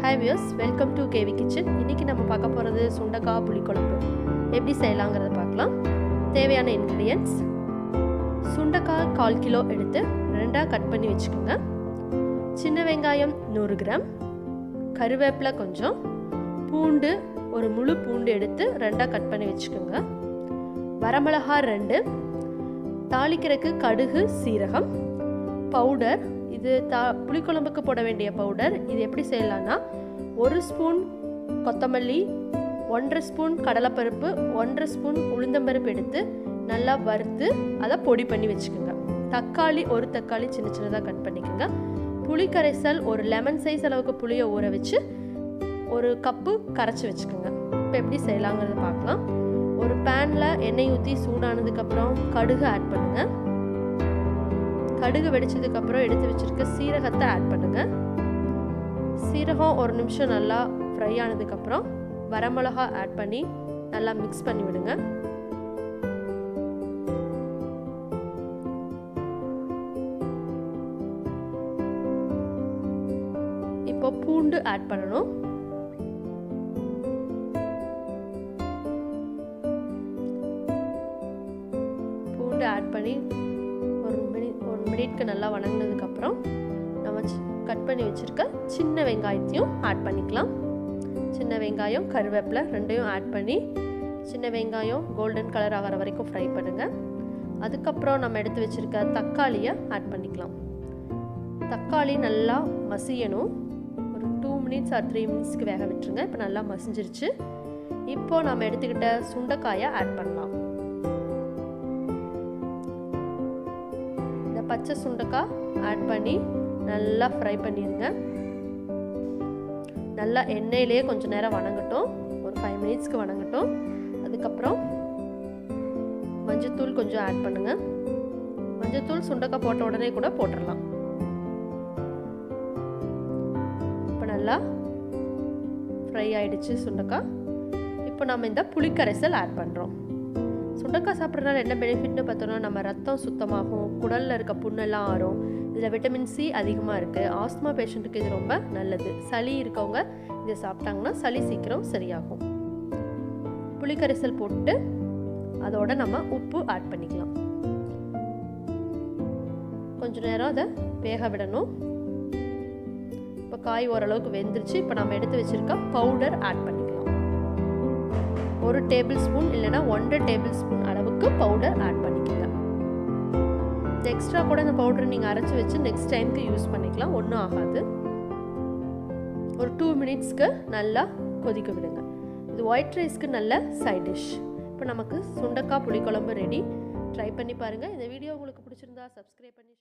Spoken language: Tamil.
Hi viewers, welcome to KV Kitchen. இன்னைக்கு நம்ம பார்க்க போறது சுண்டக்காய் புளிக்குழம்பு. எப்படி செய்யலாம்ங்கறத பார்க்கலாம். தேவையான ingredients: சுண்டக்காய் 1/4 கிலோ எடுத்து ரெண்டா கட் பண்ணி வெச்சுக்கோங்க. சின்ன வெங்காயம் 100 கிராம், கறிவேப்பிலை கொஞ்சம், பூண்டு ஒரு முழு பூண்டு எடுத்து ரெண்டா கட் பண்ணி வெச்சுக்கோங்க. வரமிளகாய் 2, தாளிக்கிறதுக்கு கடுகு, சீரகம், பவுடர். இது புளிக்குழம்புக்கு போட வேண்டிய பவுடர். இது எப்படி செய்யலாம்னா 1 ஸ்பூன் கொத்தமல்லி, 1/2 ஸ்பூன் கடலைப்பருப்பு, 1/2 ஸ்பூன் உளுந்தம்பருப்பு எடுத்து நல்லா வறுத்து அதை பொடி பண்ணி வச்சுக்கோங்க. தக்காளி ஒரு தக்காளி சின்ன சின்னதாக கட் பண்ணிக்கோங்க. புளி கரைசல் ஒரு லெமன் சைஸ் அளவுக்கு புளியை ஊற வச்சு 1 கப்பு கரைச்சி வச்சுக்கோங்க. இப்போ எப்படி செய்யலாங்கிறத பார்க்கலாம். ஒரு பேனில் எண்ணெய் ஊற்றி சூடானதுக்கப்புறம் கடுகு ஆட் பண்ணுங்கள். கடுகு வெடிச்சதுக்கப்புறம் எடுத்து வச்சுருக்க சீரகத்தை ஆட் பண்ணுங்கள். சீரகம் ஒரு நிமிஷம் நல்லா ஃப்ரை ஆனதுக்கப்புறம் வரமிளகா ஆட் பண்ணி நல்லா மிக்ஸ் பண்ணி விடுங்க. இப்போ பூண்டு ஆட் பண்ணணும். பூண்டு ஆட் பண்ணி ஒரு மினிட்க்கு நல்லா வணங்கினதுக்கப்புறம் நம்ம கட் பண்ணி வச்சுருக்க சின்ன வெங்காயத்தையும் ஆட் பண்ணிக்கலாம். சின்ன வெங்காயம், கருவேப்பிலை ரெண்டையும் ஆட் பண்ணி சின்ன வெங்காயம் கோல்டன் கலர் ஆகிற வரைக்கும் ஃப்ரை பண்ணுங்கள். அதுக்கப்புறம் நம்ம எடுத்து வச்சுருக்க தக்காளியை ஆட் பண்ணிக்கலாம். தக்காளி நல்லா மசியணும். ஒரு 2 மினிட்ஸ் ஆர் 3 மினிட்ஸ்க்கு வேக விட்டுருங்க. இப்போ நல்லா மசிஞ்சிருச்சு. இப்போது நம்ம எடுத்துக்கிட்ட சுண்டைக்காயை ஆட் பண்ணலாம். பச்சை சுண்டக்காய் ஆட் பண்ணி நல்லா ஃப்ரை பண்ணிடுங்க. நல்லா எண்ணெயிலே கொஞ்சம் நேரம் வணங்கட்டும். ஒரு 5 மினிட்ஸ்க்கு வணங்கட்டும். அதுக்கப்புறம் மஞ்சத்தூள் கொஞ்சம் ஆட் பண்ணுங்க. மஞ்சத்தூள் சுண்டக்காய் போட்ட உடனே கூட போட்டுடலாம். இப்போ நல்லா ஃப்ரை ஆயிடுச்சு சுண்டக்காய். இப்போ நம்ம இந்த புளிக்கரைசல் ஆட் பண்ணுறோம். சுண்டக்காய் சாப்பிட்றதுனால என்ன பெனிஃபிட்னு பார்த்தோன்னா, நம்ம ரத்தம் சுத்தமாகும், குடலில் இருக்க புண்ணெல்லாம் ஆறும். இதில் விட்டமின் சி அதிகமாக இருக்குது. ஆஸ்துமா பேஷண்ட்டுக்கு இது ரொம்ப நல்லது. சளி இருக்கவங்க இதை சாப்பிட்டாங்கன்னா சளி சீக்கிரம் சரியாகும். புளிக்கரைசல் போட்டு அதோட நம்ம உப்பு ஆட் பண்ணிக்கலாம். கொஞ்ச நேரம் அதை வேக விடணும். இப்போ காய் ஓரளவுக்கு வெந்துருச்சு. இப்போ நம்ம எடுத்து வச்சுருக்க பவுடர் ஆட் பண்ணிக்கலாம். 1 டேபிள் ஸ்பூன் இல்லைனா 1.5 டேபிள் ஸ்பூன் அளவுக்கு பவுடர் ஆட் பண்ணிக்கோங்க. இந்த எக்ஸ்ட்ரா கூட இந்த பவுடரை நீங்கள் அரைச்சி வச்சு நெக்ஸ்ட் டைமுக்கு யூஸ் பண்ணிக்கலாம். ஒன்றும் ஆகாது. ஒரு 2 மினிட்ஸ்க்கு நல்லா கொதிக்க விடுங்க. இது ஒயிட் ரைஸ்க்கு நல்ல சைட் டிஷ். இப்போ நமக்கு சுண்டக்காய் புளிக்குழம்பு ரெடி. ட்ரை பண்ணி பாருங்கள். இந்த வீடியோ உங்களுக்கு பிடிச்சிருந்தா சப்ஸ்கிரைப் பண்ணி